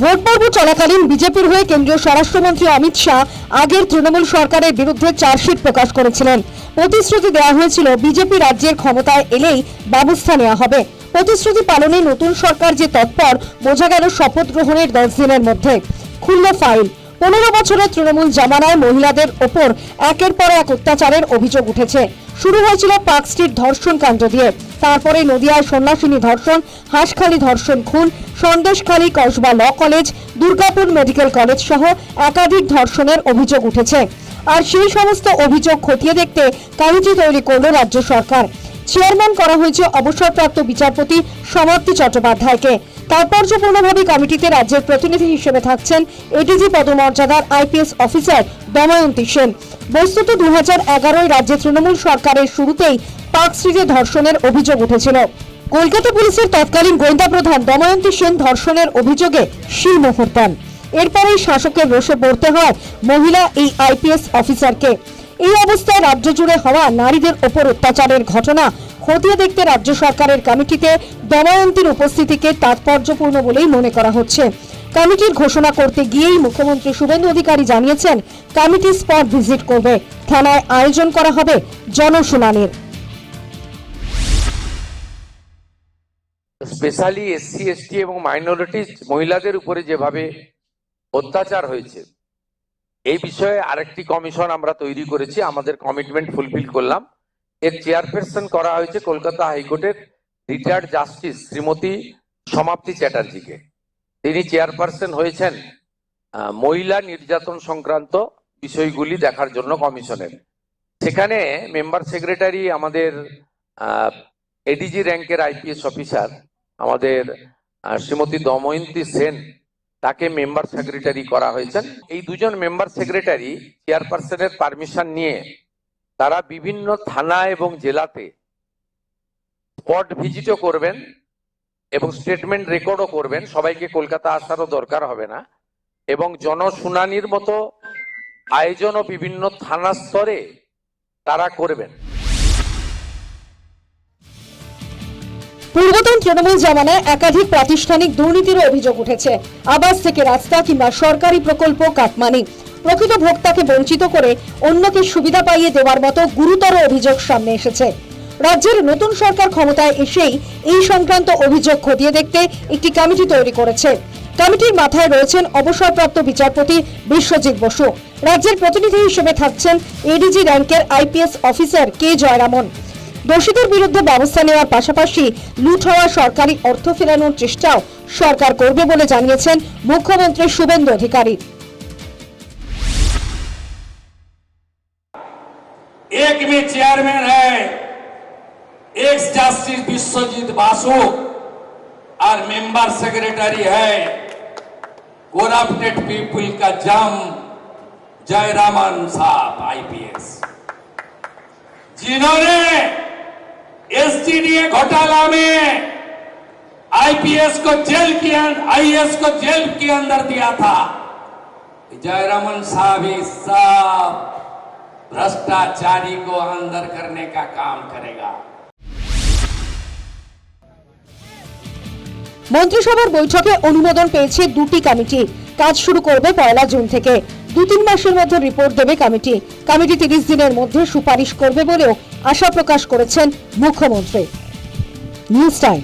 Vote পর্ব চলাকালীন বিজেপির হয়ে কেন্দ্রীয় স্বরাষ্ট্রমন্ত্রী অমিত শাহ আগের তৃণমূল সরকারের বিরুদ্ধে চার্জশিট প্রকাশ করেছিলেন। প্রতিশ্রুতি দেওয়া হয়েছিল বিজেপি রাজ্যের ক্ষমতায় এলেই ব্যবস্থা নেওয়া হবে। প্রতিশ্রুতি পালনে নতুন সরকার যে তৎপর বোঝা গেল শপথ গ্রহণের 10 দিনের মধ্যে। খুলল ফাইল। 15 বছরের তৃণমূল জামানায় মহিলাদের ওপর একের পর এক অত্যাচারের অভিযোগ উঠেছে। শুরু হয়েছিল পার্ক স্ট্রিট ধর্ষণ কাণ্ড দিয়ে, তারপরে নদিয়ায় সন্ন্যাসিনী ধর্ষণ, হাঁসখালি ধর্ষণ খুন, Sandeshkhali Kasba law college, Durgapur medical college সহ একাধিক ধর্ষণের অভিযোগ উঠেছে। আর সেই সমস্ত অভিযোগ খতিয়ে দেখতে কমিটি তৈরি করল রাজ্য সরকার। চেয়ারম্যান করা হয়েছে অবসরপ্রাপ্ত বিচারপতি সমাপ্তি চট্টোপাধ্যায়কে। তাৎপর্যপূর্ণভাবে কমিটিতে রাজ্যের প্রতিনিধি হিসেবে থাকছেন এডিজি পদমর্যাদার আইপিএস অফিসার দময়ন্তী সেন। বস্তুত 2011 রাজ্যে তৃণমূল সরকারের শুরুতেই পার্ক স্ট্রিটে ধর্ষণের অভিযোগ উঠেছিল। কলকাতা পুলিশের তৎকালীন গোয়েন্দা প্রধান দময়ন্তী সেন ধর্ষণের অভিযোগে শিলমোহর দেন। এরপরেই শাসকের রোষে পড়তে হয় মহিলা এই আইপিএস অফিসারকে। এই অবস্থায় রাজ্য জুড়ে হওয়া নারীদের ওপর অত্যাচারের ঘটনা খতিয়ে দেখতে রাজ্য সরকারের কমিটিতে দময়ন্তীর উপস্থিতিকে তাৎপর্যপূর্ণ বলেই মনে করা হচ্ছে। কমিটির ঘোষণা করতে গিয়েই মুখ্যমন্ত্রী শুভেন্দু অধিকারী জানিয়েছেন, কমিটি স্পট ভিজিট করবে, থানায় আয়োজন করা হবে জনশুনানির। স্পেশালি এসসি এসটি এবং মাইনরিটি মহিলাদের উপরে যেভাবে অত্যাচার হয়েছে, এই বিষয়ে আরেকটি কমিশন আমরা তৈরি করেছি, আমাদের কমিটমেন্ট ফুলফিল করলাম। এর চেয়ারপারসন করা হয়েছে কলকাতা হাইকোর্টের রিটায়ার্ড জাস্টিস শ্রীমতী সমাপ্তি চ্যাটার্জিকে। তিনি চেয়ারপারসন হয়েছেন মহিলা নির্যাতন সংক্রান্ত বিষয়গুলি দেখার জন্য কমিশনের। সেখানে মেম্বার সেক্রেটারি আমাদের এডিজি র্যাঙ্কের আইপিএস অফিসার আমাদের শ্রীমতী দময়ন্তী সেন, তাকে মেম্বার সেক্রেটারি করা হয়েছেন। এই দুজন মেম্বার সেক্রেটারি চেয়ারপারসনের পারমিশন নিয়ে তারা বিভিন্ন থানা এবং জেলাতে স্পট ভিজিটও করবেন এবং স্টেটমেন্ট রেকর্ডও করবেন। সবাইকে কলকাতা আসারও দরকার হবে না, এবং জনশুনানির মতো আয়োজনও বিভিন্ন থানা স্তরে তারা করবেন। পূর্বতন তৃণমূল জামানায় একাধিক প্রাতিষ্ঠানিক দুর্নীতির অভিযোগ উঠেছে। আবাস থেকে রাস্তা কিংবা সরকারি প্রকল্প কাটমানি, প্রকৃত ভোক্তাকে বঞ্চিত করে অন্যকে সুবিধা পাইয়ে দেওয়ার মতো গুরুতর অভিযোগ সামনে এসেছে। রাজ্যের নতুন সরকার ক্ষমতায় এসেই এই সংক্রান্ত অভিযোগ খতিয়ে দেখতে একটি কমিটি তৈরি করেছে। কমিটির মাথায় রয়েছেন অবসরপ্রাপ্ত বিচারপতি বিশ্বজিৎ বসু। রাজ্যের প্রতিনিধি হিসেবে থাকছেন এডিজি র্যাঙ্কের আইপিএস অফিসার কে জয়রামন। দোষীদের বিরুদ্ধে ব্যবস্থা নেওয়ার পাশাপাশি লুট হওয়া সরকারি অর্থ ফেরানোর চেষ্টাও সরকার করবে বলে জানিয়েছেন মুখ্যমন্ত্রী শুভেন্দু অধিকারী। एक में चेयरमैन है एक्स जस्टिस विश्वजीत बासु और मेंबर सेक्रेटरी है करप्टेड पीपल का जम जयरामन साहब आईपीएस, जिन्होंने एसटीडीए घोटाला में आईपीएस को जेल के आईएएस को जेल के अंदर दिया था। जयरामन साहब ही सब भ्रष्टाचारी को अंदर करने का काम करेगा। মন্ত্রিসভার বৈঠকে অনুমোদন পেয়েছে দুটি কমিটি। কাজ শুরু করবে 1 জুন থেকে। 2-3 মাসের মধ্যে রিপোর্ট দেবে কমিটি। কমিটি 30 দিনের মধ্যে সুপারিশ করবে বলেও আশা প্রকাশ করেছেন মুখ্যমন্ত্রী। News time.